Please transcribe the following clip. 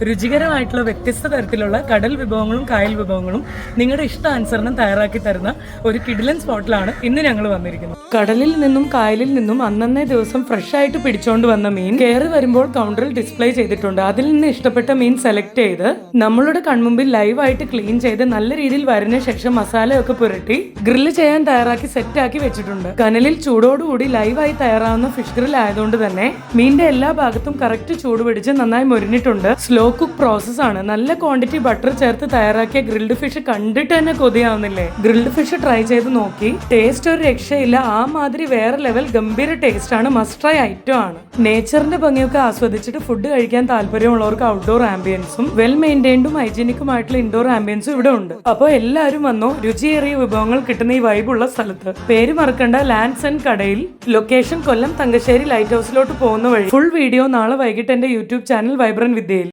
രുചികരമായിട്ടുള്ള വ്യത്യസ്ത തരത്തിലുള്ള കടൽ വിഭവങ്ങളും കായൽ വിഭവങ്ങളും നിങ്ങളുടെ ഇഷ്ടാനുസരണം തയ്യാറാക്കി തരുന്ന ഒരു കിടിലൻ സ്പോട്ടിലാണ് ഇന്ന് ഞങ്ങൾ വന്നിരിക്കുന്നത്. കടലിൽ നിന്നും കായലിൽ നിന്നും അന്നന്നേ ദിവസം ഫ്രഷ് ആയിട്ട് പിടിച്ചോണ്ട് വന്ന മീൻ കയറി വരുമ്പോൾ കൗണ്ടറിൽ ഡിസ്പ്ലേ ചെയ്തിട്ടുണ്ട്. അതിൽ നിന്ന് ഇഷ്ടപ്പെട്ട മീൻ സെലക്ട് ചെയ്ത് നമ്മളുടെ കൺമുമ്പിൽ ലൈവായിട്ട് ക്ലീൻ ചെയ്ത് നല്ല രീതിയിൽ വരഞ്ഞ ശേഷം മസാലയൊക്കെ പുരട്ടി ഗ്രില്ല് ചെയ്യാൻ തയ്യാറാക്കി സെറ്റാക്കി വെച്ചിട്ടുണ്ട്. കനലിൽ ചൂടോടുകൂടി ലൈവായി തയ്യാറാവുന്ന ഫിഷ് ഗ്രിൽ ആയതുകൊണ്ട് തന്നെ മീനിന്റെ എല്ലാ ഭാഗത്തും കറക്റ്റ് ചൂട് പിടിച്ച് നന്നായി മൊരിഞ്ഞിട്ടുണ്ട്. സ്ലോ കുക്ക് പ്രോസസ് ആണ്. നല്ല ക്വാണ്ടിറ്റി ബട്ടർ ചേർത്ത് തയ്യാറാക്കിയ ഗ്രിൽഡ് ഫിഷ് കണ്ടിട്ട് തന്നെ കൊതിയാവുന്നില്ലേ? ഗ്രിൽഡ് ഫിഷ് ട്രൈ ചെയ്ത് നോക്കി. ടേസ്റ്റ് ഒരു രക്ഷയില്ല. ആ മാതിരി വേറെ ലെവൽ ഗംഭീര ടേസ്റ്റ് ആണ്. മസ്റ്റ് ട്രൈ ഐറ്റം ആണ്. നേച്ചറിന്റെ ഭംഗിയൊക്കെ ആസ്വദിച്ചിട്ട് ഫുഡ് കഴിക്കാൻ താല്പര്യമുള്ളവർക്ക് ഔട്ട്ഡോർ ആംബിയൻസും വെൽ മെയിൻറ്റൈൻഡും ഹൈജീനിക്കുമായിട്ടുള്ള ഇൻഡോർ ആംബിയൻസും ഇവിടെ ഉണ്ട്. അപ്പോൾ എല്ലാവരും വന്നോ രുചിയേറിയ വിഭവങ്ങൾ കിട്ടുന്ന ഈ വൈബുള്ള സ്ഥലത്ത്. പേര് മറക്കണ്ട, ലാൻഡ്സ് ആൻഡ് കടയിൽ. ലൊക്കേഷൻ കൊല്ലം തങ്കശ്ശേരി ലൈറ്റ് ഹൗസിലോട്ട് പോകുന്ന വഴി. ഫുൾ വീഡിയോ നാളെ വൈകിട്ട് എന്റെ യൂട്യൂബ് ചാനൽ വൈബ്രന്റ് വിദ്യയിൽ.